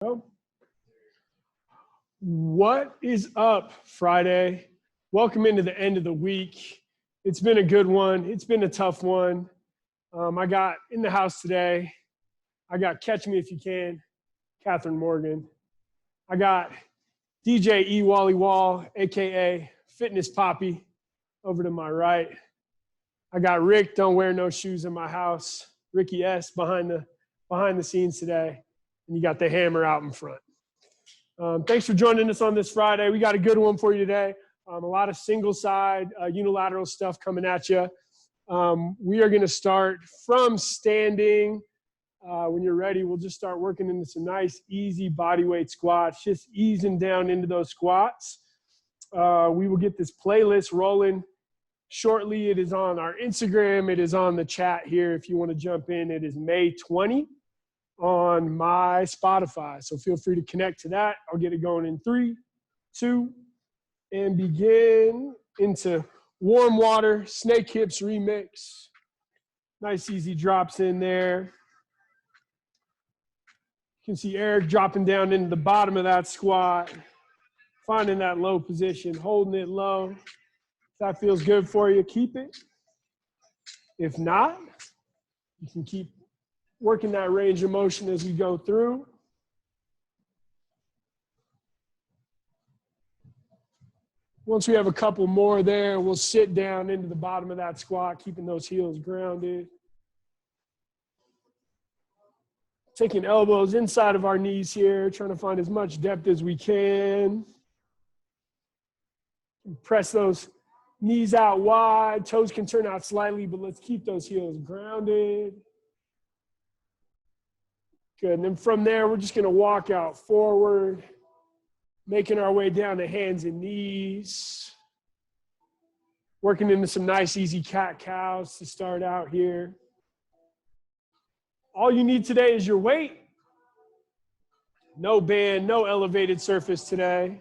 Well, what is up, Friday? Welcome into the end of the week. It's been a good one. It's been a tough one. I got in the house today. I got Catch Me If You Can, Catherine Morgan. I got DJ E. Wally Wall, a.k.a. Fitness Poppy, over to my right. I got Rick, Don't Wear No Shoes in my house, Ricky S. behind the scenes today. And you got the hammer out in front. Thanks for joining us on this Friday. We got a good one for you today. A lot of single side, unilateral stuff coming at you. We are going to start from standing. When you're ready, we'll just start working into some nice, easy bodyweight squats, just easing down into those squats. We will get this playlist rolling shortly. It is on our Instagram. It is on the chat here if you want to jump in. It is May 20 on my Spotify. So feel free to connect to that. I'll get it going in 3, 2, and begin into warm water, snake hips remix. Nice easy drops in there. You can see Eric dropping down into the bottom of that squat, finding that low position, holding it low. If that feels good for you, keep it. If not, you can keep working that range of motion as we go through. Once we have a couple more there, we'll sit down into the bottom of that squat, keeping those heels grounded. Taking elbows inside of our knees here, trying to find as much depth as we can. Press those knees out wide. Toes can turn out slightly, but let's keep those heels grounded. Good, and then from there, we're just gonna walk out forward, making our way down to hands and knees. Working into some nice, easy cat-cows to start out here. All you need today is your weight. No band, no elevated surface today.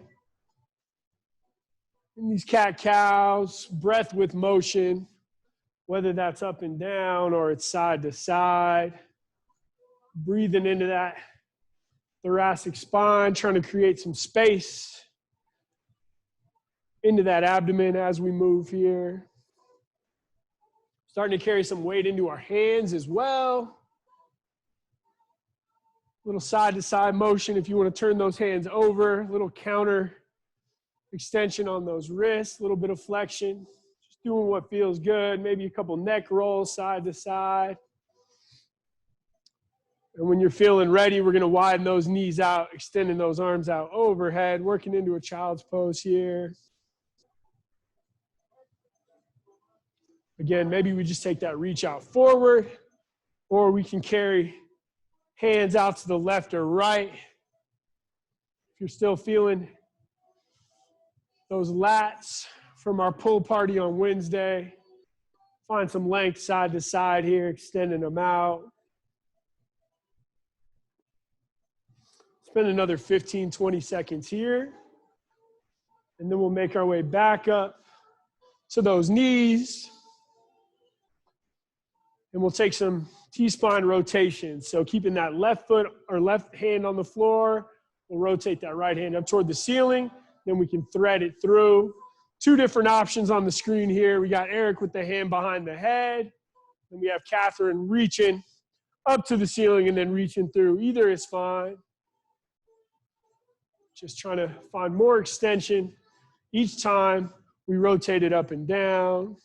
And these cat-cows, breath with motion, whether that's up and down or it's side to side. Breathing into that thoracic spine, trying to create some space into that abdomen as we move here. Starting to carry some weight into our hands as well. Little side-to-side motion if you want to turn those hands over. Little counter extension on those wrists. A little bit of flexion. Just doing what feels good. Maybe a couple neck rolls side to side. And when you're feeling ready, we're going to widen those knees out, extending those arms out overhead, working into a child's pose here. Again, maybe we just take that reach out forward, or we can carry hands out to the left or right. If you're still feeling those lats from our pull party on Wednesday, find some length side to side here, extending them out. Spend another 15, 20 seconds here. And then we'll make our way back up to those knees. And we'll take some T-spine rotations. So keeping that left foot or left hand on the floor, we'll rotate that right hand up toward the ceiling. Then we can thread it through. 2 different options on the screen here. We got Eric with the hand behind the head. And we have Catherine reaching up to the ceiling and then reaching through. Either is fine. Just trying to find more extension each time we rotate it up and down.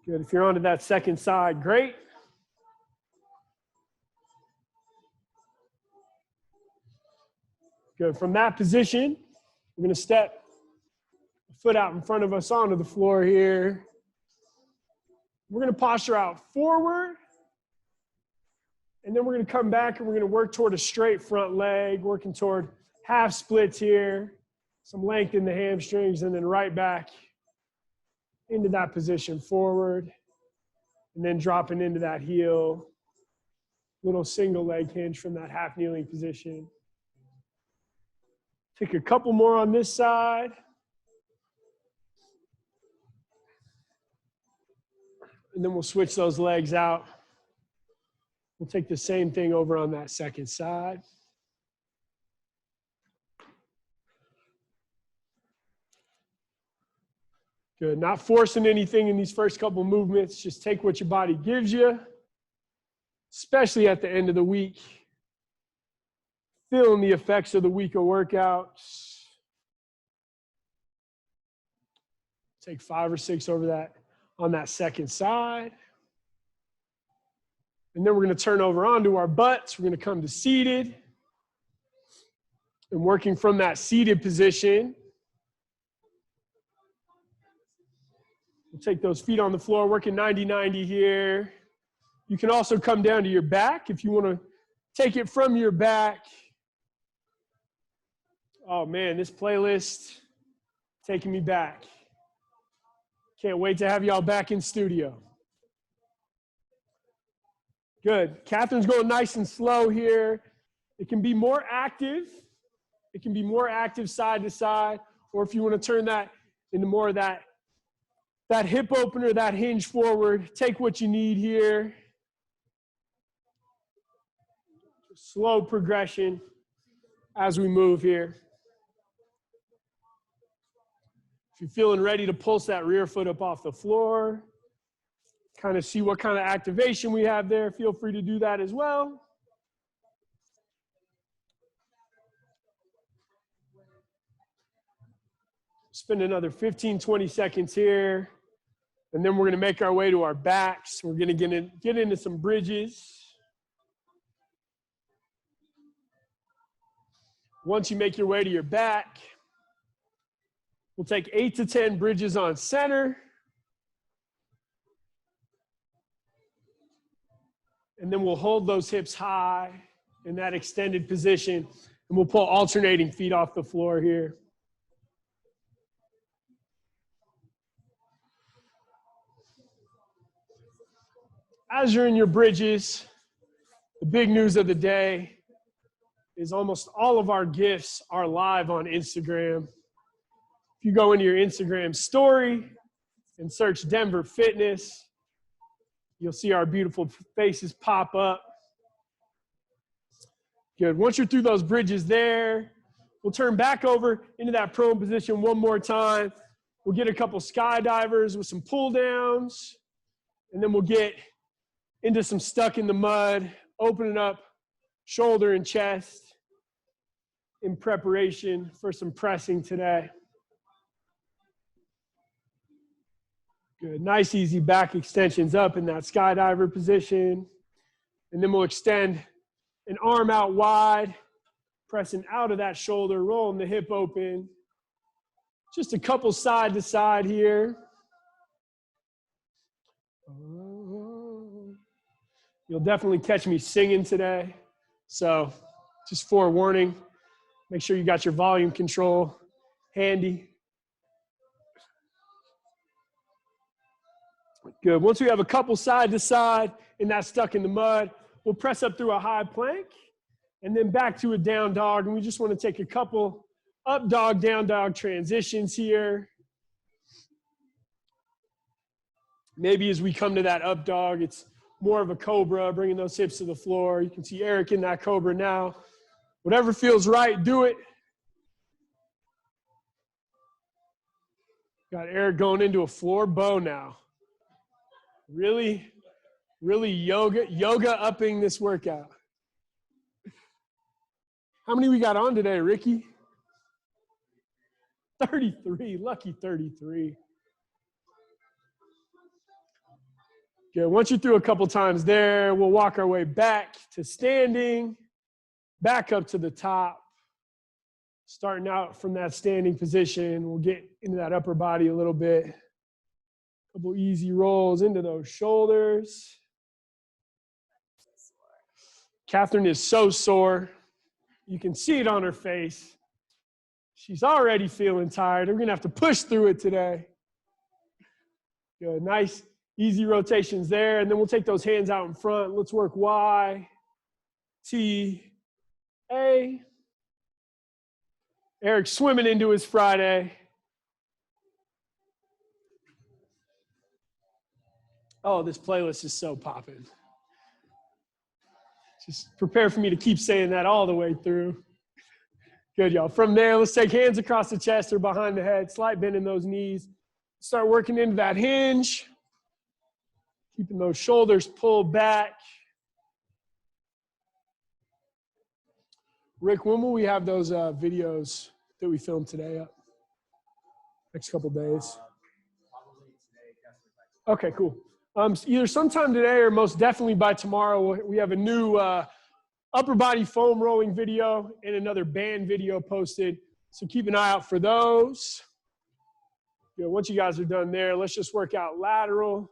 Good. If you're onto that second side, great. Good. From that position, we're going to step a foot out in front of us onto the floor here. We're going to posture out forward. And then we're going to come back and we're going to work toward a straight front leg, working toward half splits here, some length in the hamstrings, and then right back into that position forward, and then dropping into that heel, little single leg hinge from that half kneeling position. Take a couple more on this side. and then we'll switch those legs out. We'll take the same thing over on that second side. Good, not forcing anything in these first couple movements. Just take what your body gives you, especially at the end of the week. Feeling the effects of the week of workouts. Take 5 or 6 over that on that second side. And then we're going to turn over onto our butts. We're going to come to seated. And working from that seated position, we'll take those feet on the floor, working 90-90 here. You can also come down to your back if you want to take it from your back. Oh man, this playlist taking me back. Can't wait to have y'all back in studio. Good. Catherine's going nice and slow here. It can be more active. It can be more active side to side, or if you want to turn that into more of that hip opener, that hinge forward, take what you need here. Slow progression as we move here. If you're feeling ready to pulse that rear foot up off the floor, kind of see what kind of activation we have there, feel free to do that as well. Spend another 15, 20 seconds here. And then we're going to make our way to our backs. We're going to get into some bridges. Once you make your way to your back, we'll take 8 to 10 bridges on center. And then we'll hold those hips high in that extended position. And we'll pull alternating feet off the floor here. As you're in your bridges, the big news of the day is almost all of our gifts are live on Instagram. If you go into your Instagram story and search Denver Fitness, you'll see our beautiful faces pop up. Good. Once you're through those bridges there, we'll turn back over into that prone position one more time. We'll get a couple skydivers with some pull downs, and then we'll get into some stuck in the mud, opening up shoulder and chest in preparation for some pressing today. Good. Nice, easy back extensions up in that skydiver position. And then we'll extend an arm out wide, pressing out of that shoulder, rolling the hip open. Just a couple side to side here. You'll definitely catch me singing today. So just forewarning, make sure you got your volume control handy. Good. Once we have a couple side to side in that stuck in the mud, we'll press up through a high plank and then back to a down dog. And we just want to take a couple up dog, down dog transitions here. Maybe as we come to that up dog, it's more of a cobra, bringing those hips to the floor. You can see Eric in that cobra now. Whatever feels right, do it. Got Eric going into a floor bow now. Really yoga upping this workout. How many we got on today, Ricky? 33, lucky 33. Good. Once you're through a couple times there, we'll walk our way back to standing, back up to the top. Starting out from that standing position, we'll get into that upper body a little bit. Couple easy rolls into those shoulders. Catherine is so sore. You can see it on her face. She's already feeling tired. We're going to have to push through it today. Good. Nice, easy rotations there. And then we'll take those hands out in front. Let's work Y, T, A. Eric's swimming into his Friday. Oh, this playlist is so popping. Just prepare for me to keep saying that all the way through. Good, y'all. From there, let's take hands across the chest or behind the head. Slight bend in those knees. Start working into that hinge. Keeping those shoulders pulled back. Rick, when will we have those videos that we filmed today up? Next couple days. Okay, cool. Either sometime today or most definitely by tomorrow, we have a new upper body foam rolling video and another band video posted. So keep an eye out for those. Once you guys are done there, let's just work out lateral,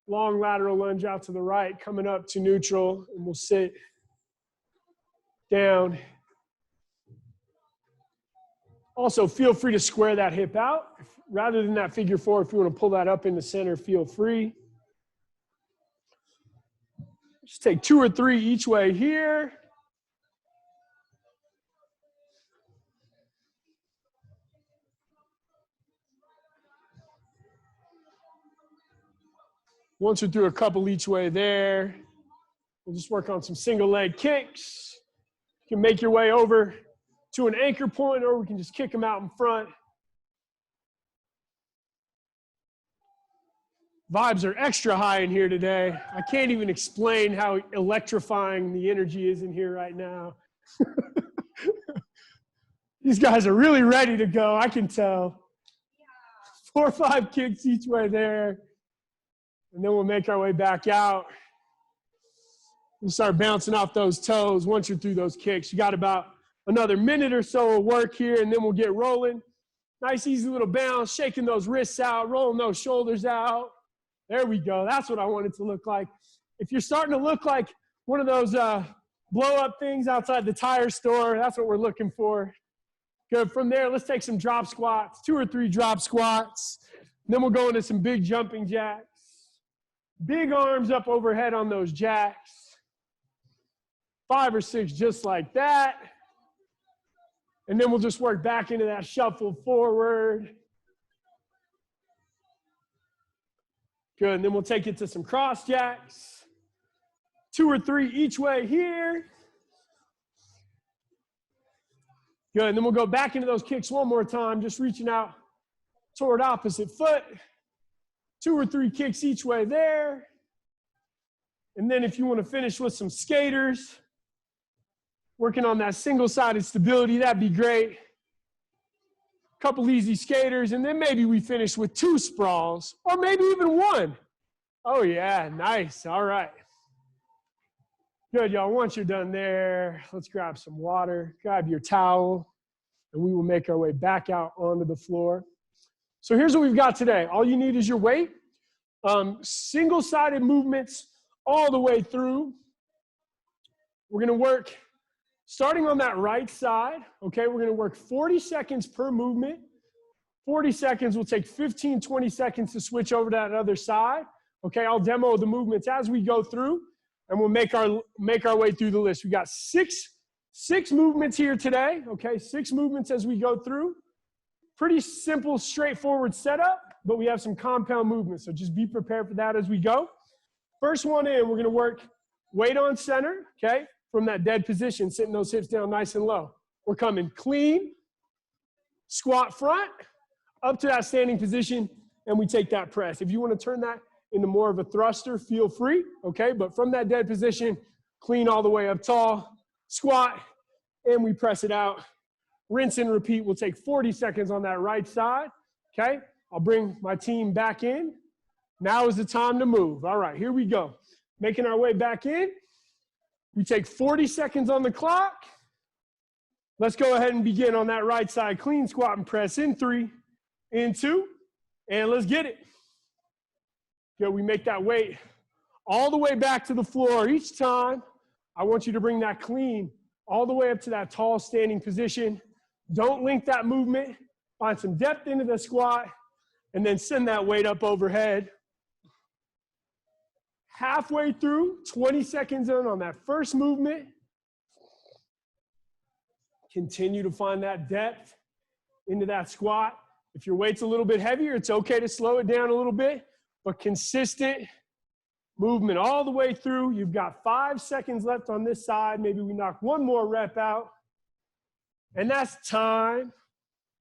long lateral lunge out to the right, coming up to neutral, and we'll sit down. Also, feel free to square that hip out. Rather than that figure four, if you want to pull that up in the center, feel free. Just take 2 or 3 each way here. Once we're through a couple each way there, we'll just work on some single leg kicks. You can make your way over to an anchor point, or we can just kick them out in front. Vibes are extra high in here today. I can't even explain how electrifying the energy is in here right now. These guys are really ready to go, I can tell. 4 or 5 kicks each way there. And then we'll make our way back out. We'll start bouncing off those toes once you're through those kicks. You got about another minute or so of work here, and then we'll get rolling. Nice, easy little bounce, shaking those wrists out, rolling those shoulders out. There we go. That's what I want it to look like. If you're starting to look like one of those blow-up things outside the tire store, that's what we're looking for. Good. From there, let's take some drop squats, 2 or 3 drop squats. Then we'll go into some big jumping jacks. Big arms up overhead on those jacks. 5 or 6 just like that. And then we'll just work back into that shuffle forward. Good, and then we'll take it to some cross jacks. 2 or 3 each way here. Good, and then we'll go back into those kicks one more time, just reaching out toward opposite foot. 2 or 3 kicks each way there. And then if you want to finish with some skaters, working on that single-sided stability, that'd be great. Couple easy skaters, and then maybe we finish with 2 sprawls, or maybe even 1. Oh yeah, nice, all right. Good, y'all, once you're done there, let's grab some water, grab your towel, and we will make our way back out onto the floor. So here's what we've got today. All you need is your weight, single-sided movements all the way through. We're gonna work starting on that right side, okay, we're gonna work 40 seconds per movement. 40 seconds will take 15, 20 seconds to switch over to that other side. Okay, I'll demo the movements as we go through, and we'll make our way through the list. We got six movements here today, okay, 6 movements as we go through. Pretty simple, straightforward setup, but we have some compound movements, so just be prepared for that as we go. First one in, we're gonna work weight on center, okay? From that dead position, sitting those hips down nice and low. We're coming clean, squat front, up to that standing position, and we take that press. If you want to turn that into more of a thruster, feel free, okay? But from that dead position, clean all the way up tall, squat, and we press it out. Rinse and repeat. We'll take 40 seconds on that right side, okay? I'll bring my team back in. Now is the time to move. All right, here we go. Making our way back in. We take 40 seconds on the clock. Let's go ahead and begin on that right side. Clean squat and press in 3, in 2, and let's get it. Good, we make that weight all the way back to the floor. Each time, I want you to bring that clean all the way up to that tall standing position. Don't link that movement. Find some depth into the squat, and then send that weight up overhead. Halfway through, 20 seconds in on that first movement. Continue to find that depth into that squat. If your weight's a little bit heavier, it's okay to slow it down a little bit. but consistent movement all the way through. You've got 5 seconds left on this side. Maybe we knock one more rep out. And that's time.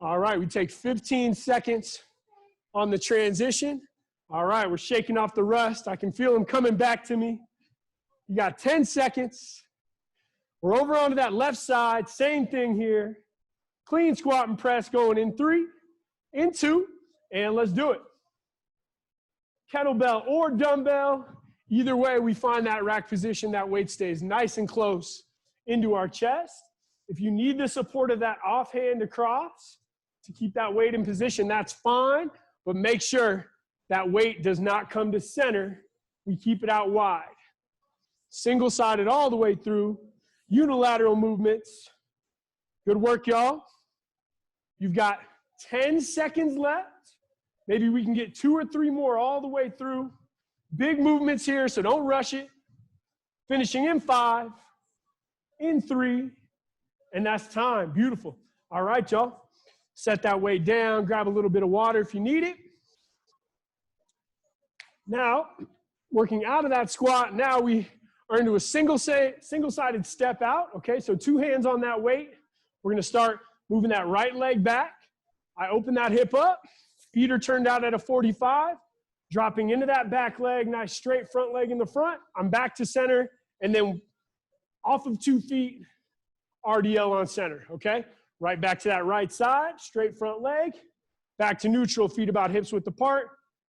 All right, we take 15 seconds on the transition. All right, we're shaking off the rust. I can feel them coming back to me. You got 10 seconds. We're over onto that left side. Same thing here. Clean squat and press going in 3, in 2, and let's do it. Kettlebell or dumbbell. Either way, we find that rack position, that weight stays nice and close into our chest. If you need the support of that offhand across to keep that weight in position, that's fine, but make sure that weight does not come to center. We keep it out wide. Single-sided all the way through, unilateral movements. Good work, y'all. You've got 10 seconds left. Maybe we can get 2 or 3 more all the way through. Big movements here, so don't rush it. Finishing in 5, in 3, and that's time. Beautiful. All right, y'all. Set that weight down. Grab a little bit of water if you need it. Now, working out of that squat, now we are into a single-sided step out. Okay, so 2 hands on that weight. We're going to start moving that right leg back. I open that hip up. Feet are turned out at a 45. Dropping into that back leg, nice straight front leg in the front. I'm back to center, and then off of 2 feet, RDL on center, okay? Right back to that right side, straight front leg. Back to neutral, feet about hips width apart.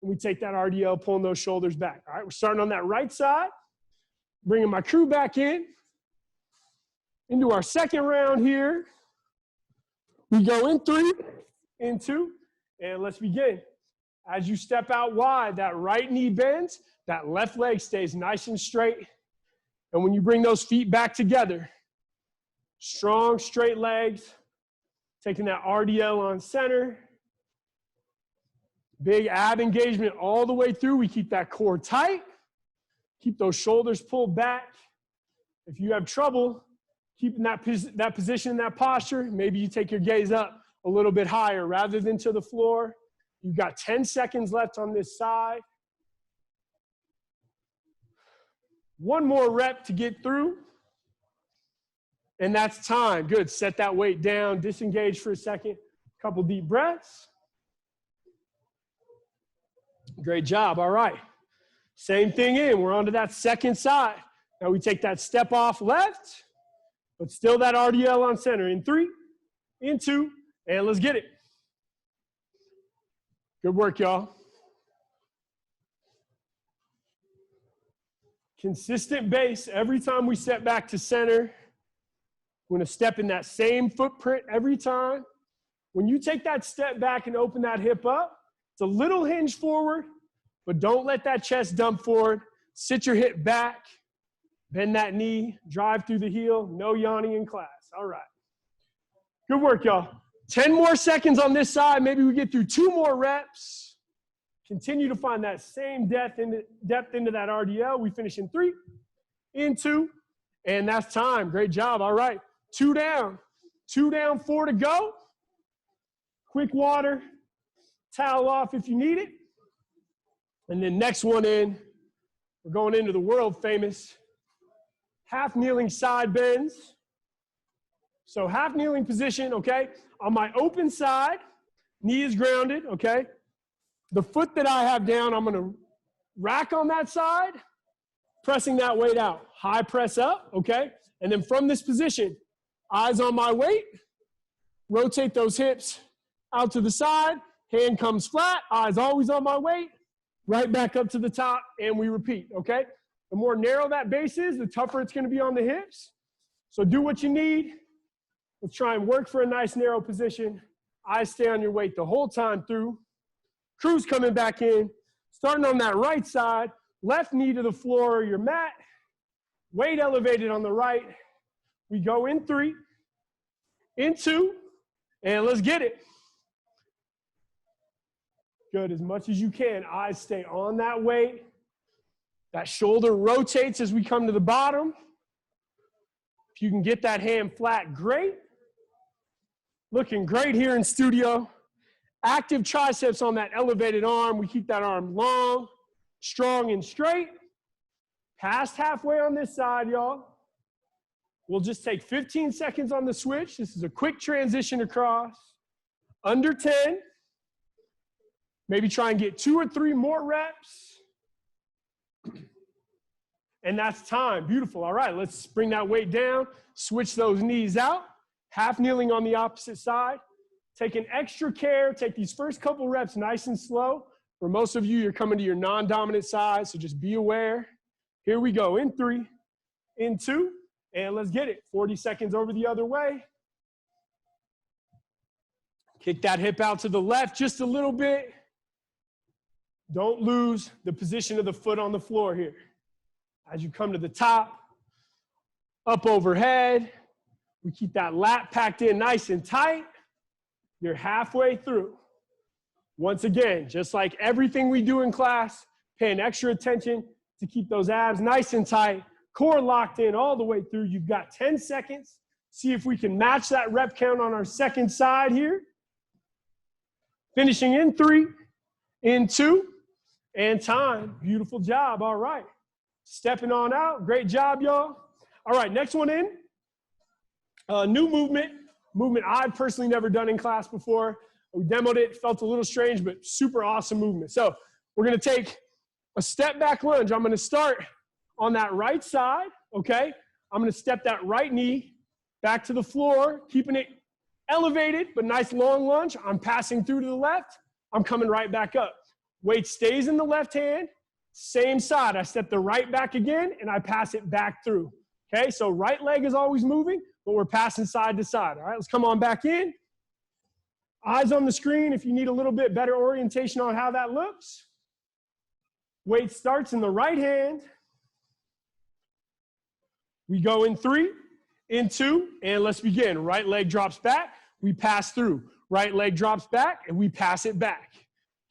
And we take that RDL, pulling those shoulders back. All right, we're starting on that right side. Bringing my crew back in. Into our second round here. We go in 3, in 2, and let's begin. As you step out wide, that right knee bends, that left leg stays nice and straight. And when you bring those feet back together, strong, straight legs, taking that RDL on center. Big ab engagement all the way through. We keep that core tight. Keep those shoulders pulled back. If you have trouble keeping that position, that posture, maybe you take your gaze up a little bit higher rather than to the floor. You've got 10 seconds left on this side. 1 more rep to get through. And that's time. Good. Set that weight down. Disengage for a second. Couple deep breaths. Great job. All right. Same thing in. We're on to that second side. Now we take that step off left, but still that RDL on center. In 3, in 2, and let's get it. Good work, y'all. Consistent base. Every time we step back to center, we're going to step in that same footprint every time. When you take that step back and open that hip up, it's a little hinge forward, but don't let that chest dump forward. Sit your hip back, bend that knee, drive through the heel. No yawning in class. All right. Good work, y'all. 10 more seconds on this side. Maybe we get through 2 more reps. Continue to find that same depth into that RDL. We finish in 3, in 2, and that's time. Great job. All right. 2 down. 2 down, 4 to go. Quick water. Towel off if you need it. And then next one in. We're going into the world famous half kneeling side bends. So half kneeling position, okay? On my open side, knee is grounded, okay? The foot that I have down, I'm gonna rack on that side, pressing that weight out. High press up, okay? And then from this position, eyes on my weight, rotate those hips out to the side, hand comes flat, eyes always on my weight, right back up to the top, and we repeat, okay? The more narrow that base is, the tougher it's gonna be on the hips. So do what you need. Let's try and work for a nice narrow position. Eyes stay on your weight the whole time through. Crew's coming back in. Starting on that right side, left knee to the floor or your mat. Weight elevated on the right. We go in 3, in 2, and let's get it. Good, as much as you can. Eyes stay on that weight. That shoulder rotates as we come to the bottom. If you can get that hand flat, great. Looking great here in studio. Active triceps on that elevated arm. We keep that arm long. strong and straight. Past halfway on this side, y'all. We'll just take 15 seconds on the switch. This is a quick transition across. Under 10. Maybe try and get 2 or 3 more reps. And that's time. Beautiful. All right, let's bring that weight down. Switch those knees out. Half kneeling on the opposite side. Take an extra care. Take these first couple reps nice and slow. For most of you, you're coming to your non-dominant side, so just be aware. Here we go. In 3, in 2, and let's get it. 40 seconds over the other way. Kick that hip out to the left just a little bit. Don't lose the position of the foot on the floor here. As you come to the top, up overhead, we keep that lat packed in nice and tight. You're halfway through. Once again, just like everything we do in class, paying extra attention to keep those abs nice and tight, core locked in all the way through. You've got 10 seconds. See if we can match that rep count on our second side here. Finishing in 3, in 2, and time. Beautiful job. All right. Stepping on out. Great job, y'all. All right, next one in. New movement. Movement I've personally never done in class before. We demoed it. Felt a little strange, but super awesome movement. So we're going to take a step back lunge. I'm going to start on that right side, okay? I'm going to step that right knee back to the floor, keeping it elevated, but nice long lunge. I'm passing through to the left. I'm coming right back up. Weight stays in the left hand. Same side. I step the right back again, and I pass it back through. Okay, so right leg is always moving, but we're passing side to side. All right, let's come on back in. Eyes on the screen if you need a little bit better orientation on how that looks. Weight starts in the right hand. We go in 3, in 2, and let's begin. Right leg drops back. We pass through. Right leg drops back, and we pass it back.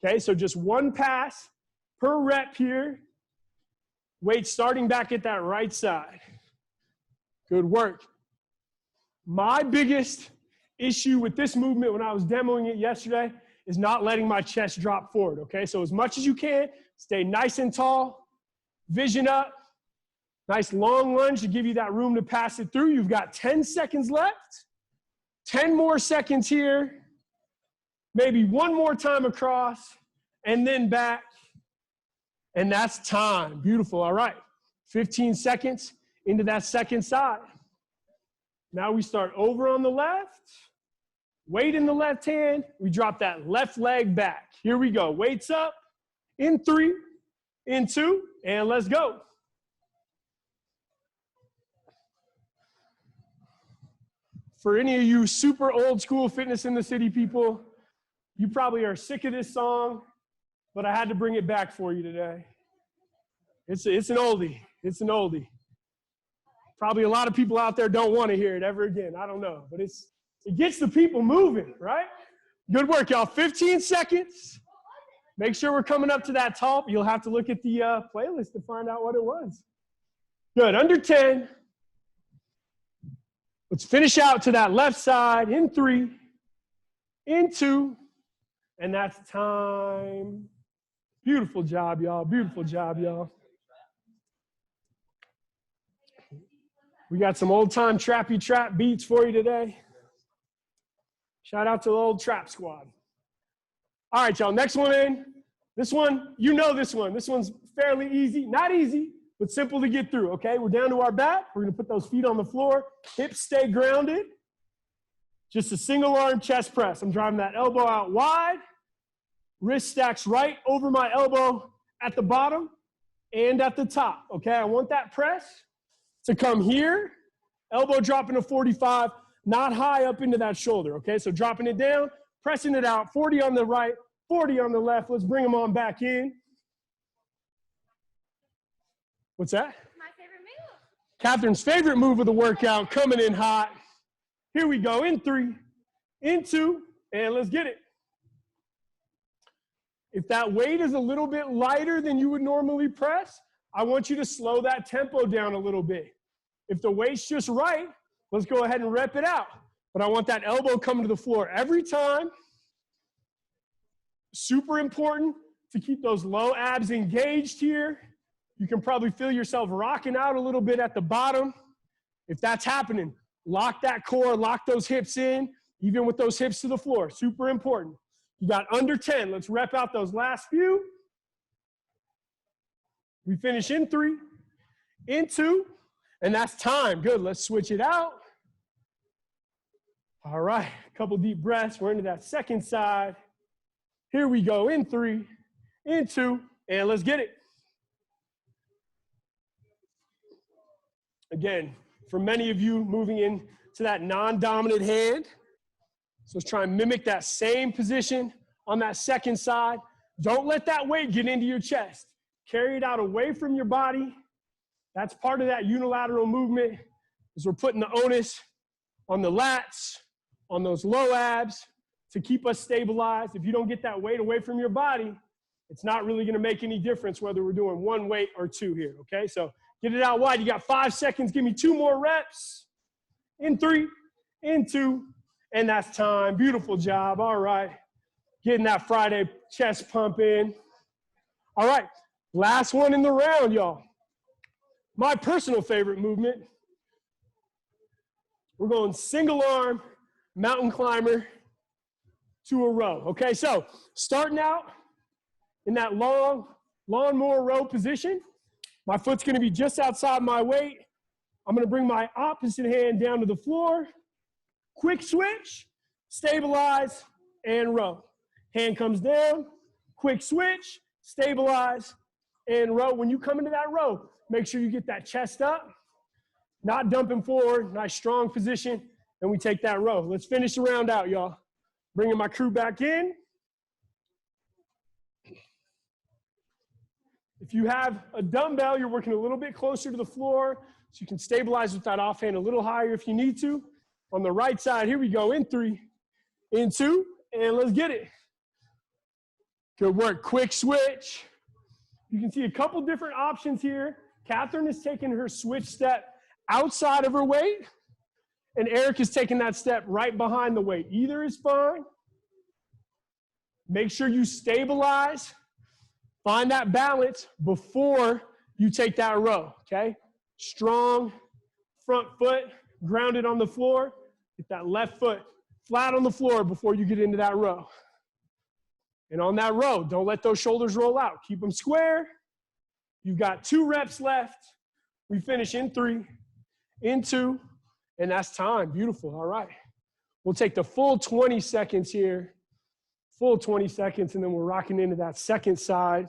Okay, so just one pass per rep here. Weight starting back at that right side. Good work. My biggest issue with this movement when I was demoing it yesterday is not letting my chest drop forward, okay? So as much as you can, stay nice and tall, vision up, nice long lunge to give you that room to pass it through. You've got 10 seconds left, 10 more seconds here, maybe one more time across, and then back, and that's time. Beautiful, all right. 15 seconds into that second side. Now we start over on the left, weight in the left hand, we drop that left leg back. Here we go, weights up, in 3, in 2, and let's go. For any of you super old school Fitness in the City people, you probably are sick of this song, but I had to bring it back for you today. It's an oldie, it's an oldie. Probably a lot of people out there don't want to hear it ever again. I don't know, but it gets the people moving, right? Good work, y'all. 15 seconds. Make sure we're coming up to that top. You'll have to look at the playlist to find out what it was. Good, under 10. Let's finish out to that left side in 3, in 2, and that's time. Beautiful job, y'all. Beautiful job, y'all. We got some old-time trappy trap beats for you today. Shout out to the old trap squad. All right, y'all, next one in. This one, you know this one. This one's fairly easy. Not easy, but simple to get through, okay? We're down to our back. We're going to put those feet on the floor. Hips stay grounded. Just a single arm chest press. I'm driving that elbow out wide. Wrist stacks right over my elbow at the bottom and at the top, okay? I want that press to come here, elbow dropping to 45, not high up into that shoulder, okay? So dropping it down, pressing it out, 40 on the right, 40 on the left. Let's bring them on back in. What's that? My favorite move. Catherine's favorite move of the workout, coming in hot. Here we go, in 3, in 2, and let's get it. If that weight is a little bit lighter than you would normally press, I want you to slow that tempo down a little bit. If the weight's just right, let's go ahead and rep it out. But I want that elbow coming to the floor every time. Super important, to keep those low abs engaged here. You can probably feel yourself rocking out a little bit at the bottom. If that's happening, lock that core, lock those hips in, even with those hips to the floor. Super important. You got under 10. Let's rep out those last few. We finish in 3, in 2, and that's time. Good. Let's switch it out. All right. A couple deep breaths. We're into that second side. Here we go. In 3, in 2, and let's get it. Again, for many of you, moving in to that non-dominant hand. So let's try and mimic that same position on that second side. Don't let that weight get into your chest. Carry it out away from your body. That's part of that unilateral movement, is we're putting the onus on the lats, on those low abs to keep us stabilized. If you don't get that weight away from your body, it's not really going to make any difference whether we're doing 1 weight or 2 here, okay? So get it out wide. You got 5 seconds. Give me 2 more reps. In 3, in 2, and that's time. Beautiful job. All right. Getting that Friday chest pump in. All right. Last one in the round, y'all. My personal favorite movement. We're going single arm, mountain climber to a row. Okay, so starting out in that long lawnmower row position. My foot's gonna be just outside my weight. I'm gonna bring my opposite hand down to the floor. Quick switch, stabilize, and row. Hand comes down, quick switch, stabilize, and row. When you come into that row, make sure you get that chest up, not dumping forward, nice strong position, and we take that row. Let's finish the round out, y'all. Bringing my crew back in. If you have a dumbbell, you're working a little bit closer to the floor, so you can stabilize with that offhand a little higher if you need to. On the right side, here we go, in 3, in 2, and let's get it. Good work, quick switch. You can see a couple different options here. Catherine is taking her switch step outside of her weight, and Eric is taking that step right behind the weight. Either is fine. Make sure you stabilize. Find that balance before you take that row, okay? Strong front foot, grounded on the floor. Get that left foot flat on the floor before you get into that row. And on that row, don't let those shoulders roll out. Keep them square. You've got 2 reps left. We finish in 3, in 2, and that's time. Beautiful. All right. We'll take the full 20 seconds here. Full 20 seconds, and then we're rocking into that second side.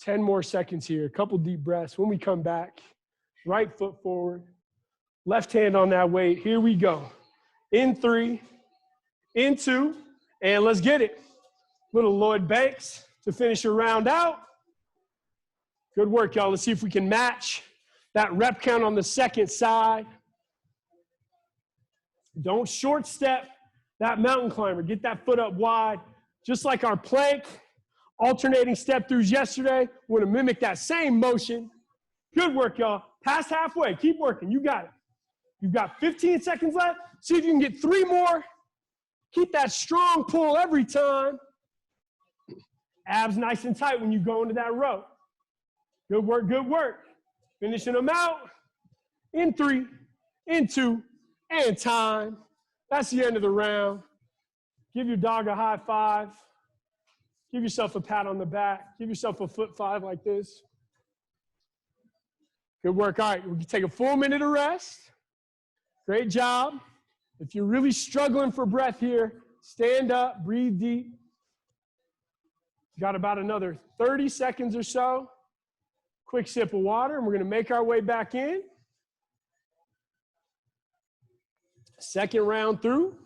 10 more seconds here. A couple deep breaths. When we come back, right foot forward, left hand on that weight. Here we go. In 3, in 2, and let's get it. Little Lloyd Banks to finish your round out. Good work, y'all. Let's see if we can match that rep count on the second side. Don't short step that mountain climber. Get that foot up wide. Just like our plank, alternating step throughs yesterday. We're gonna mimic that same motion. Good work, y'all. Past halfway, keep working, you got it. You've got 15 seconds left. See if you can get 3 more. Keep that strong pull every time. Abs nice and tight when you go into that row. Good work, good work. Finishing them out. In 3, in 2, and time. That's the end of the round. Give your dog a high five. Give yourself a pat on the back. Give yourself a foot 5 like this. Good work. All right, we can take a full minute of rest. Great job. If you're really struggling for breath here, stand up, breathe deep. Got about another 30 seconds or so. Quick sip of water, and we're going to make our way back in. Second round through.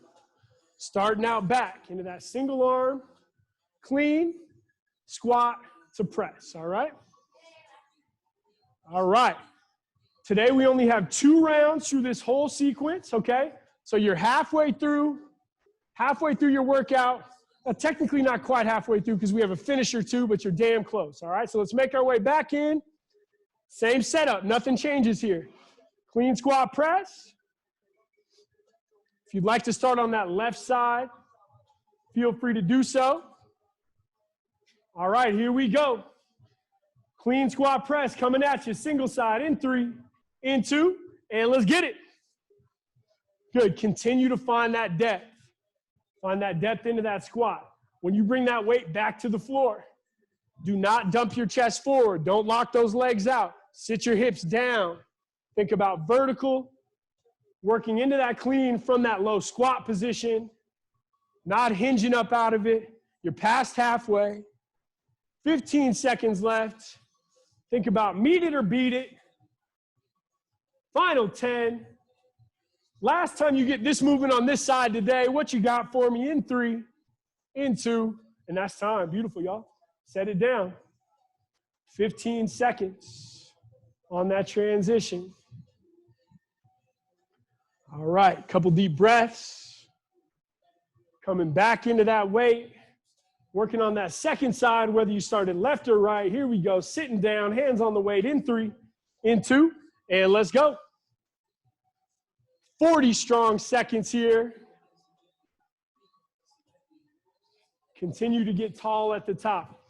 Starting out back into that single arm, clean, squat to press, all right? All right. Today we only have 2 rounds through this whole sequence, okay? So you're halfway through your workout. Technically not quite halfway through because we have a finish or 2, but you're damn close, all right? So let's make our way back in. Same setup, nothing changes here. Clean squat press. If you'd like to start on that left side, feel free to do so. All right, here we go. Clean squat press coming at you, single side in 3, in 2, and let's get it. Good, continue to find that depth. Find that depth into that squat. When you bring that weight back to the floor, do not dump your chest forward. Don't lock those legs out. Sit your hips down. Think about vertical, working into that clean from that low squat position, not hinging up out of it. You're past halfway. 15 seconds left. Think about meet it or beat it. Final 10. Last time you get this movement on this side today, what you got for me in 3, in 2, and that's time. Beautiful, y'all. Set it down. 15 seconds on that transition. All right, couple deep breaths. Coming back into that weight. Working on that second side, whether you started left or right. Here we go, sitting down, hands on the weight in 3, in 2, and let's go. 40 strong seconds here. Continue to get tall at the top.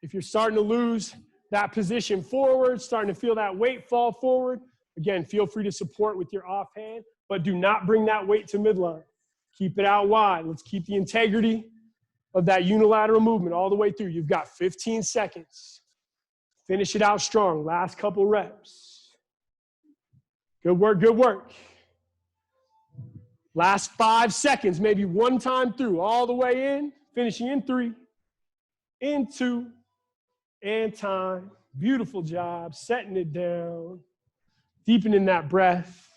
If you're starting to lose that position forward, starting to feel that weight fall forward, again, feel free to support with your offhand, but do not bring that weight to midline. Keep it out wide. Let's keep the integrity of that unilateral movement all the way through. You've got 15 seconds. Finish it out strong. Last couple reps. Good work, good work. Last 5 seconds, maybe one time through, all the way in, finishing in 3, in 2, and time. Beautiful job, setting it down, deepening that breath.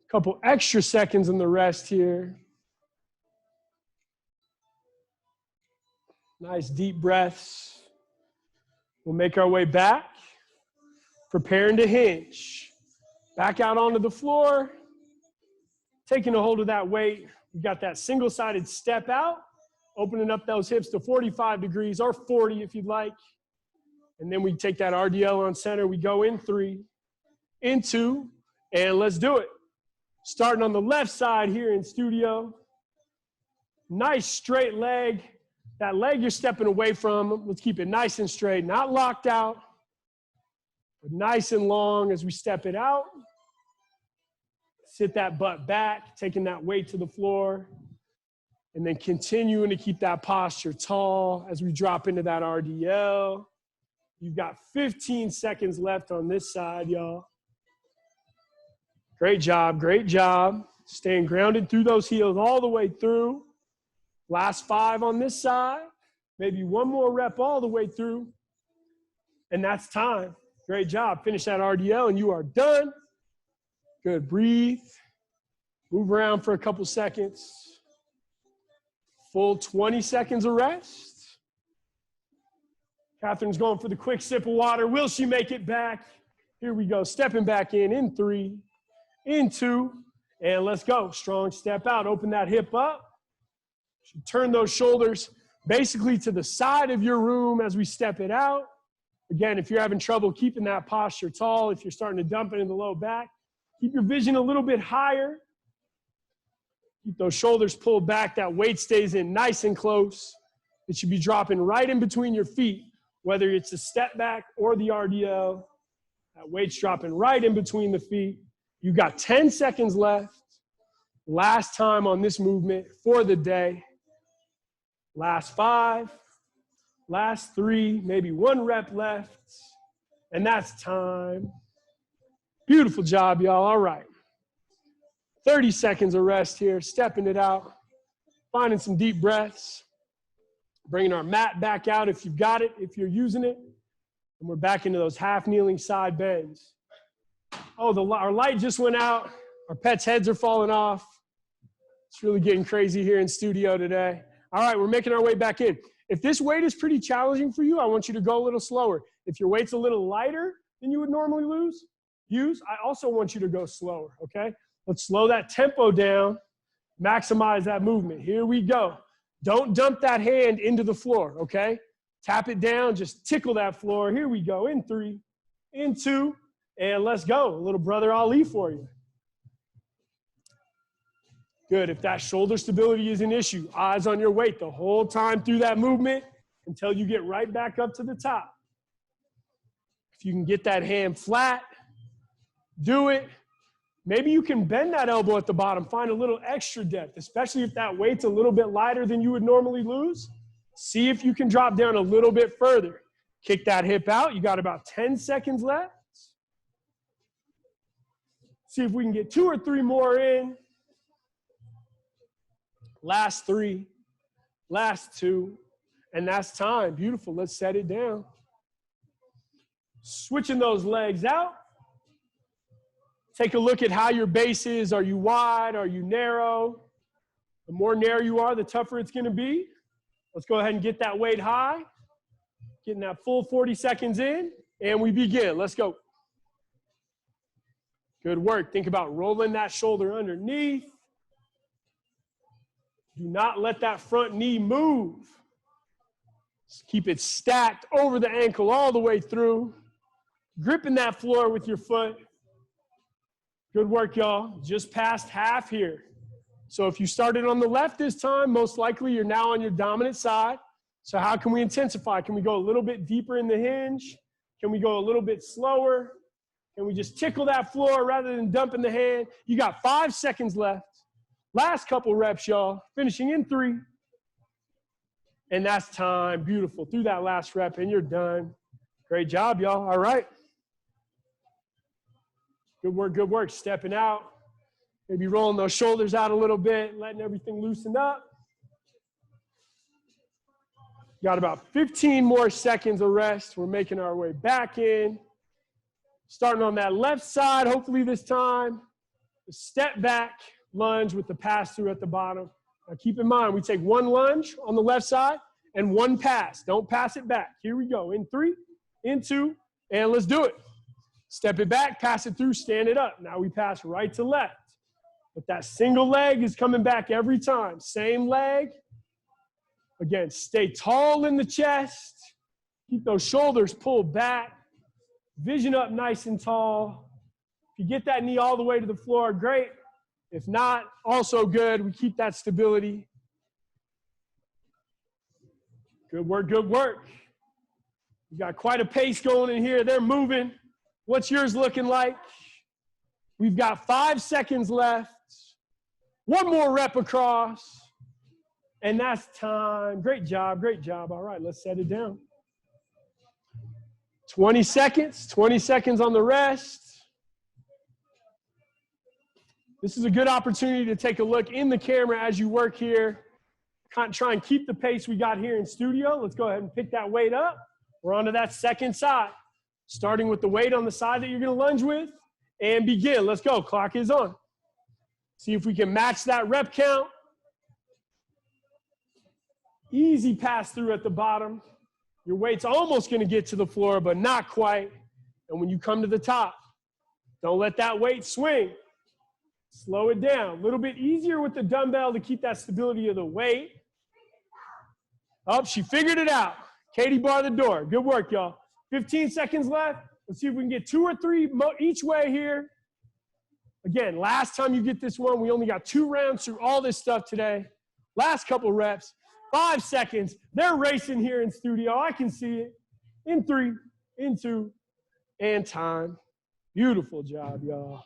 Couple extra seconds on the rest here. Nice deep breaths. We'll make our way back, preparing to hinge. Back out onto the floor, taking a hold of that weight. We've got that single-sided step out, opening up those hips to 45 degrees or 40 if you'd like. And then we take that RDL on center. We go in 3, in 2, and let's do it. Starting on the left side here in studio. Nice straight leg. That leg you're stepping away from, let's keep it nice and straight, not locked out, but nice and long as we step it out. Sit that butt back, taking that weight to the floor, and then continuing to keep that posture tall as we drop into that RDL. You've got 15 seconds left on this side, y'all. Great job, great job. Staying grounded through those heels all the way through. Last 5 on this side. Maybe one more rep all the way through. And that's time. Great job. Finish that RDL and you are done. Good. Breathe. Move around for a couple seconds. Full 20 seconds of rest. Catherine's going for the quick sip of water. Will she make it back? Here we go. Stepping back in 3, in 2, and let's go. Strong step out. Open that hip up. Turn those shoulders basically to the side of your room as we step it out. Again, if you're having trouble keeping that posture tall, if you're starting to dump it in the low back, keep your vision a little bit higher. Keep those shoulders pulled back. That weight stays in nice and close. It should be dropping right in between your feet, whether it's a step back or the RDL. That weight's dropping right in between the feet. You've got 10 seconds left. Last time on this movement for the day. Last 5, last 3, maybe 1 rep left, and that's time. Beautiful job, y'all. All right. 30 seconds of rest here, stepping it out, finding some deep breaths, bringing our mat back out if you've got it, if you're using it, and we're back into those half-kneeling side bends. Oh, our light just went out. Our pets' heads are falling off. It's really getting crazy here in studio today. All right, we're making our way back in. If this weight is pretty challenging for you, I want you to go a little slower. If your weight's a little lighter than you would normally use, I also want you to go slower, okay? Let's slow that tempo down, maximize that movement. Here we go. Don't dump that hand into the floor, okay? Tap it down, just tickle that floor. Here we go, in 3, in 2, and let's go. A little brother Ali for you. Good. If that shoulder stability is an issue, eyes on your weight the whole time through that movement. until you get right back up to the top. If you can get that hand flat, do it. Maybe you can bend that elbow at the bottom, find a little extra depth, especially if that weight's a little bit lighter than you would normally lose. See if you can drop down a little bit further. Kick that hip out. You got about 10 seconds left. See if we can get 2 or 3 more in. Last 3, last 2, and that's time. Beautiful. Let's set it down. Switching those legs out. Take a look at how your base is. Are you wide? Are you narrow? The more narrow you are, the tougher it's going to be. Let's go ahead and get that weight high. Getting that full 40 seconds in, and we begin. Let's go. Good work. Think about rolling that shoulder underneath. Do not let that front knee move. Just keep it stacked over the ankle all the way through. Gripping that floor with your foot. Good work, y'all. Just past half here. So if you started on the left this time, most likely you're now on your dominant side. So how can we intensify? Can we go a little bit deeper in the hinge? Can we go a little bit slower? Can we just tickle that floor rather than dumping the hand? You got 5 seconds left. Last couple reps, y'all. Finishing in 3. And that's time. Beautiful. Through that last rep, and you're done. Great job, y'all. All right. Good work, good work. Stepping out. Maybe rolling those shoulders out a little bit, letting everything loosen up. Got about 15 more seconds of rest. We're making our way back in. Starting on that left side, hopefully this time. Step back lunge with the pass through at the bottom. Now keep in mind, we take 1 lunge on the left side and 1 pass. Don't pass it back. Here we go. In 3, in 2, and let's do it. Step it back, pass it through, stand it up. Now we pass right to left. But that single leg is coming back every time. Same leg. Again, stay tall in the chest. Keep those shoulders pulled back. Vision up nice and tall. If you get that knee all the way to the floor, great. If not, also good. We keep that stability. Good work, good work. We got quite a pace going in here. They're moving. What's yours looking like? We've got 5 seconds left. 1 more rep across. And that's time. Great job, great job. All right, let's set it down. 20 seconds on the rest. This is a good opportunity to take a look in the camera as you work here. Try and keep the pace we got here in studio. Let's go ahead and pick that weight up. We're on to that second side. Starting with the weight on the side that you're going to lunge with. And begin. Let's go. Clock is on. See if we can match that rep count. Easy pass through at the bottom. Your weight's almost going to get to the floor, but not quite. And when you come to the top, don't let that weight swing. Slow it down. A little bit easier with the dumbbell to keep that stability of the weight. Oh, she figured it out. Katie barred the door. Good work, y'all. 15 seconds left. Let's see if we can get 2 or 3 each way here. Again, last time you get this one, we only got 2 rounds through all this stuff today. Last couple reps. 5 seconds. They're racing here in studio. I can see it. In 3, in 2, and time. Beautiful job, y'all.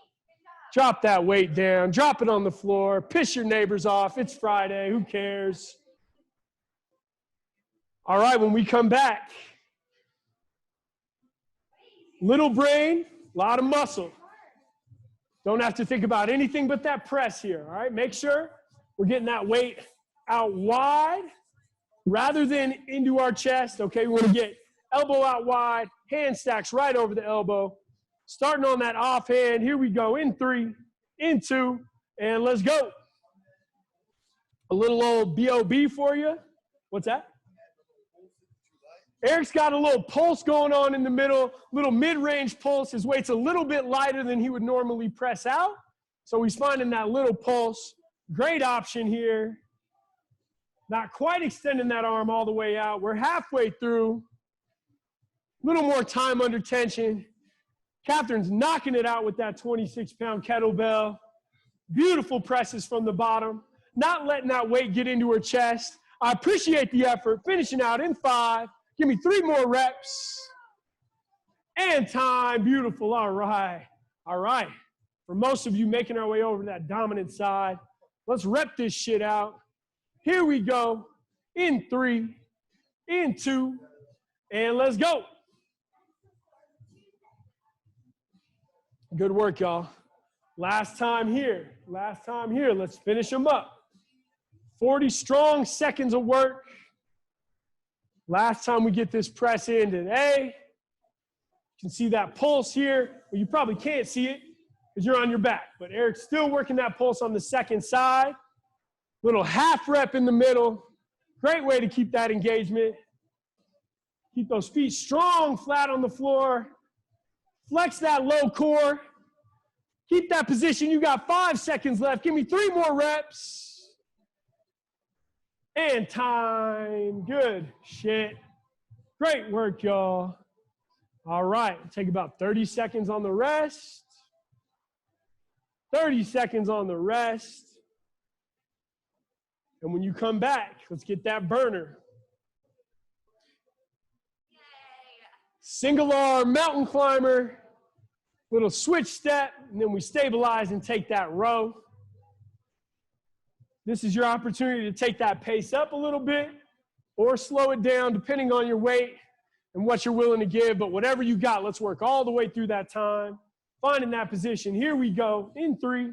Drop that weight down. Drop it on the floor. Piss your neighbors off. It's Friday. Who cares? All right, when we come back, little brain, a lot of muscle. Don't have to think about anything but that press here, all right? Make sure we're getting that weight out wide rather than into our chest, okay? We want to get elbow out wide, hand stacks right over the elbow. Starting on that offhand, here we go, in 3, in 2, and let's go. A little old B.O.B. for you. What's that? Eric's got a little pulse going on in the middle, little mid-range pulse. His weight's a little bit lighter than he would normally press out, so he's finding that little pulse. Great option here. Not quite extending that arm all the way out. We're halfway through. A little more time under tension. Catherine's knocking it out with that 26-pound kettlebell. Beautiful presses from the bottom. Not letting that weight get into her chest. I appreciate the effort. Finishing out in 5. Give me 3 more reps. And time. Beautiful. All right. All right. For most of you making our way over to that dominant side, let's rep this shit out. Here we go. In 3, in 2, and let's go. Good work, y'all. Last time here. Last time here. Let's finish them up. 40 strong seconds of work. Last time we get this press in today. You can see that pulse here. Well, you probably can't see it because you're on your back. But Eric's still working that pulse on the second side. Little half rep in the middle. Great way to keep that engagement. Keep those feet strong, flat on the floor. Flex that low core. Keep that position. You got 5 seconds left. Give me 3 more reps. And time. Good shit. Great work, y'all. All right. Take about 30 seconds on the rest. 30 seconds on the rest. And when you come back, let's get that burner. Single arm mountain climber, little switch step, and then we stabilize and take that row. This is your opportunity to take that pace up a little bit or slow it down depending on your weight and what you're willing to give. But whatever you got, let's work all the way through that time. Finding that position. Here we go. In 3,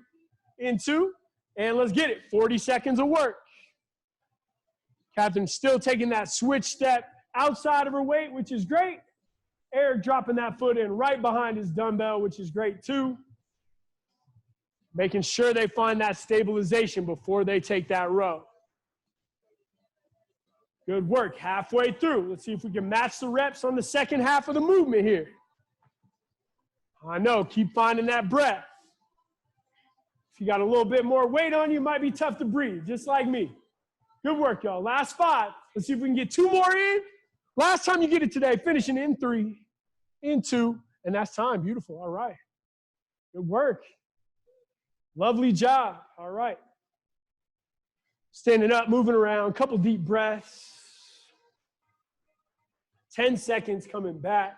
in 2, and let's get it. 40 seconds of work. Catherine's still taking that switch step outside of her weight, which is great. Eric dropping that foot in right behind his dumbbell, which is great too. Making sure they find that stabilization before they take that row. Good work. Halfway through. Let's see if we can match the reps on the second half of the movement here. I know. Keep finding that breath. If you got a little bit more weight on you, it might be tough to breathe, just like me. Good work, y'all. Last 5. Let's see if we can get 2 more in. Last time you get it today, finishing in 3, in 2, and that's time. Beautiful. All right. Good work. Lovely job. All right. Standing up, moving around, couple deep breaths. 10 seconds coming back.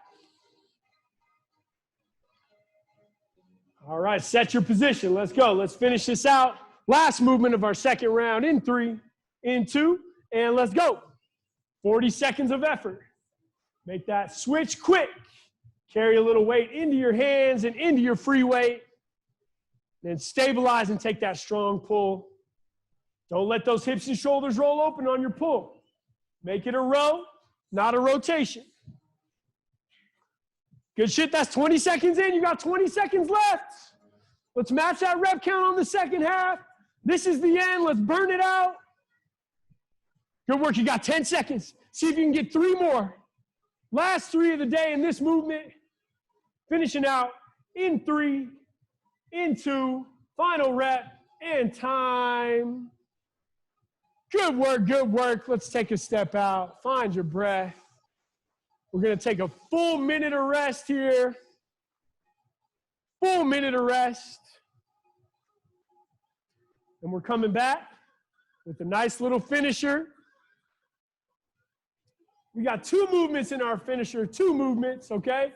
All right, set your position. Let's go. Let's finish this out. Last movement of our second round in 3, in 2, and let's go. 40 seconds of effort. Make that switch quick. Carry a little weight into your hands and into your free weight. Then stabilize and take that strong pull. Don't let those hips and shoulders roll open on your pull. Make it a row, not a rotation. Good shit. That's 20 seconds in. You got 20 seconds left. Let's match that rep count on the second half. This is the end. Let's burn it out. Good work. You got 10 seconds. See if you can get 3 more. Last 3 of the day in this movement. Finishing out in 3, in 2, final rep, and time. Good work, good work. Let's take a step out. Find your breath. We're going to take a full minute of rest here. Full minute of rest. And we're coming back with a nice little finisher. We got 2 movements in our finisher, 2 movements, okay?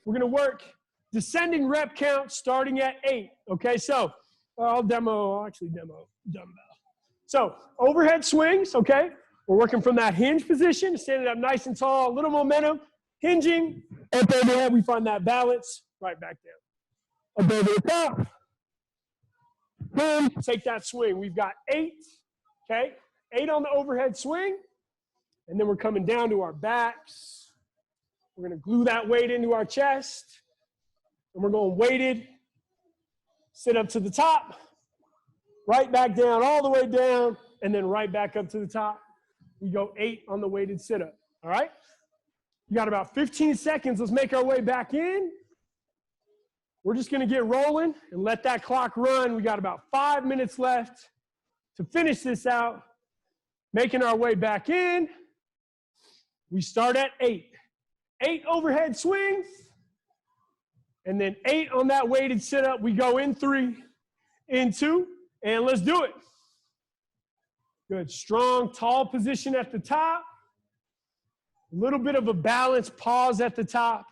We're going to work descending rep count starting at 8, okay? So I'll demo dumbbell. So overhead swings, okay? We're working from that hinge position, standing up nice and tall, a little momentum, hinging, up overhead, we find that balance, right back down. Up over the top. Boom, take that swing. We've got 8, okay? 8 on the overhead swing, and then we're coming down to our backs. We're gonna glue that weight into our chest, and we're going weighted, sit up to the top, right back down, all the way down, and then right back up to the top. We go 8 on the weighted sit-up, all right? You got about 15 seconds. Let's make our way back in. We're just gonna get rolling and let that clock run. We got about 5 minutes left to finish this out. Making our way back in. We start at 8. 8 overhead swings. And then 8 on that weighted sit-up. We go in 3, in 2, and let's do it. Good. Strong, tall position at the top. A little bit of a balanced pause at the top.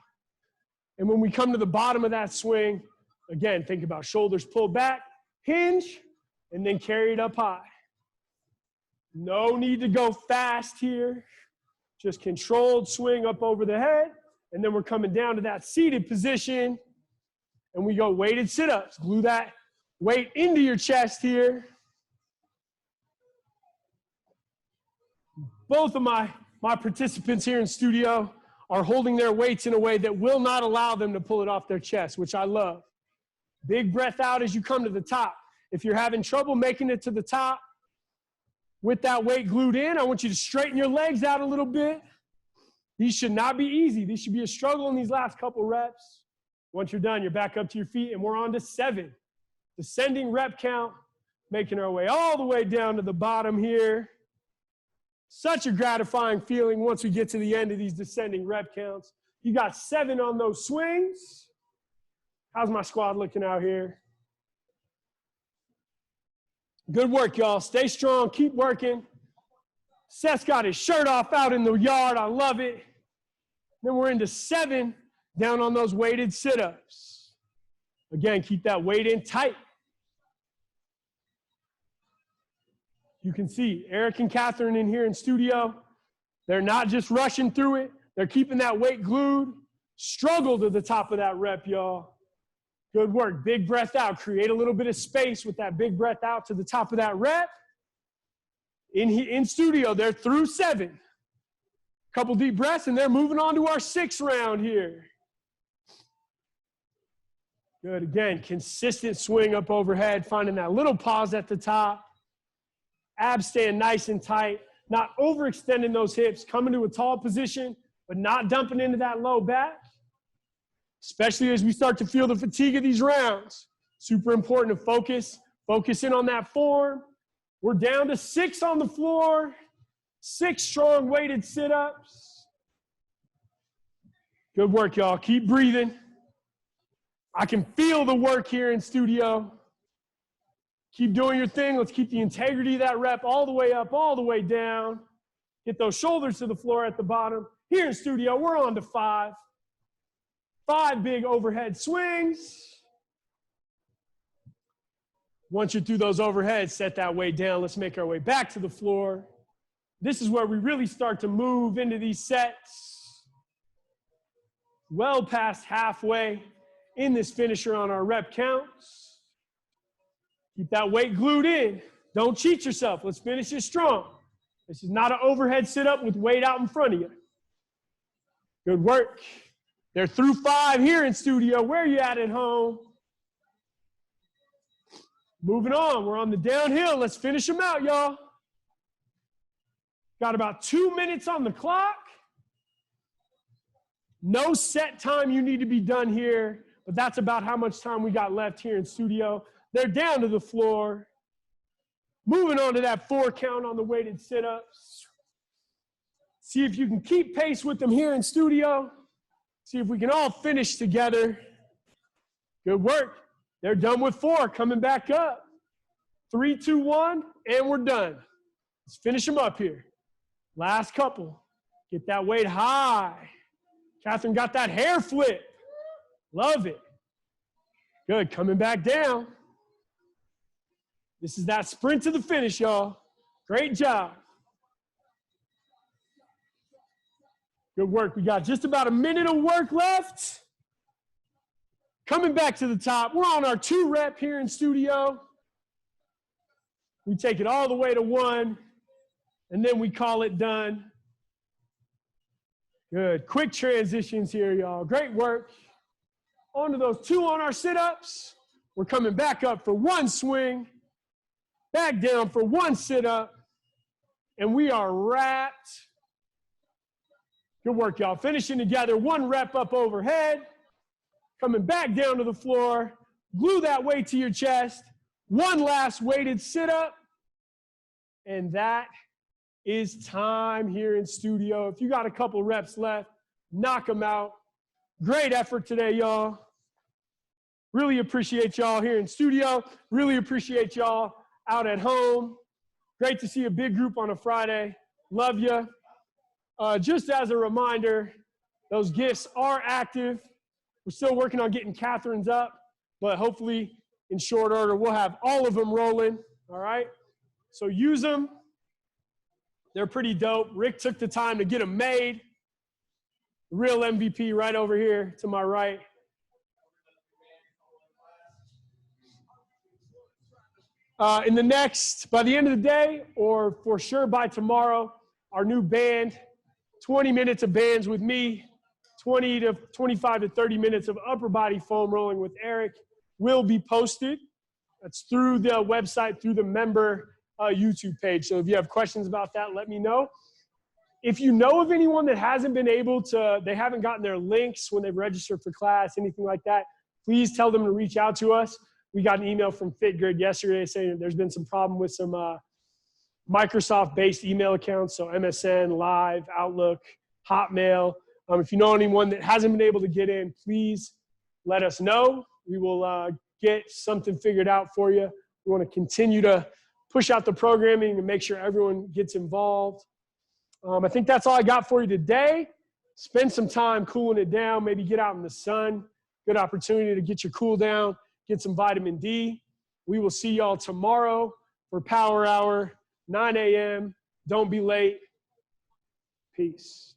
And when we come to the bottom of that swing, again, think about shoulders pulled back, hinge, and then carry it up high. No need to go fast here. Just controlled swing up over the head. And then we're coming down to that seated position. And we go weighted sit-ups. Glue that weight into your chest here. Both of my participants here in studio are holding their weights in a way that will not allow them to pull it off their chest, which I love. Big breath out as you come to the top. If you're having trouble making it to the top with that weight glued in, I want you to straighten your legs out a little bit. These should not be easy. These should be a struggle in these last couple reps. Once you're done, you're back up to your feet, and we're on to 7. Descending rep count, making our way all the way down to the bottom here. Such a gratifying feeling once we get to the end of these descending rep counts. You got 7 on those swings. How's my squad looking out here? Good work, y'all. Stay strong. Keep working. Seth's got his shirt off out in the yard. I love it. Then we're into 7 down on those weighted sit-ups. Again, keep that weight in tight. You can see Eric and Catherine in here in studio. They're not just rushing through it. They're keeping that weight glued. Struggle to the top of that rep, y'all. Good work. Big breath out. Create a little bit of space with that big breath out to the top of that rep. In studio, they're through 7. Couple deep breaths, and they're moving on to our 6th round here. Good. Again, consistent swing up overhead, finding that little pause at the top. Abs staying nice and tight, not overextending those hips, coming to a tall position, but not dumping into that low back, especially as we start to feel the fatigue of these rounds. Super important to focus in on that form. We're down to 6 on the floor, 6 strong weighted sit-ups. Good work, y'all. Keep breathing. I can feel the work here in studio. Keep doing your thing. Let's keep the integrity of that rep all the way up, all the way down. Get those shoulders to the floor at the bottom. Here in studio, we're on to 5. 5 big overhead swings. Once you're through those overheads, set that weight down. Let's make our way back to the floor. This is where we really start to move into these sets. Well past halfway in this finisher on our rep counts. Keep that weight glued in. Don't cheat yourself. Let's finish it strong. This is not an overhead sit-up with weight out in front of you. Good work. They're through 5 here in studio. Where are you at home? Moving on. We're on the downhill. Let's finish them out, y'all. Got about 2 minutes on the clock. No set time you need to be done here, but that's about how much time we got left here in studio. They're down to the floor. Moving on to that 4 count on the weighted sit-ups. See if you can keep pace with them here in studio. See if we can all finish together. Good work. They're done with 4, coming back up. 3, 2, 1, and we're done. Let's finish them up here. Last couple. Get that weight high. Catherine got that hair flip. Love it. Good, coming back down. This is that sprint to the finish, y'all. Great job. Good work. We got just about a minute of work left. Coming back to the top. We're on our 2 rep here in studio. We take it all the way to 1, and then we call it done. Good. Quick transitions here, y'all. Great work. On to those 2 on our sit-ups. We're coming back up for 1 swing. Back down for 1 sit-up. And we are wrapped. Good work, y'all. Finishing together. 1 rep up overhead. Coming back down to the floor. Glue that weight to your chest. 1 last weighted sit-up. And that is time here in studio. If you got a couple reps left, knock them out. Great effort today, y'all. Really appreciate y'all here in studio. Really appreciate y'all out at home. Great to see a big group on a Friday. Love you. Just as a reminder, those gifts are active. We're still working on getting Catherine's up, but hopefully in short order, we'll have all of them rolling, all right? So use them. They're pretty dope. Rick took the time to get them made. The real MVP right over here to my right. By the end of the day, or for sure by tomorrow, our new band, 20 minutes of bands with me, 20 to 25 to 30 minutes of upper body foam rolling with Eric will be posted. That's through the website, through the member YouTube page. So if you have questions about that, let me know. If you know of anyone that hasn't been able to, they haven't gotten their links when they've registered for class, anything like that, please tell them to reach out to us. We got an email from FitGrid yesterday saying that there's been some problem with some Microsoft-based email accounts, so MSN, Live, Outlook, Hotmail. If you know anyone that hasn't been able to get in, please let us know. We will get something figured out for you. We want to continue to push out the programming and make sure everyone gets involved. I think that's all I got for you today. Spend some time cooling it down, maybe get out in the sun. Good opportunity to get your cool down, get some vitamin D. We will see y'all tomorrow for Power Hour, 9 a.m. Don't be late. Peace.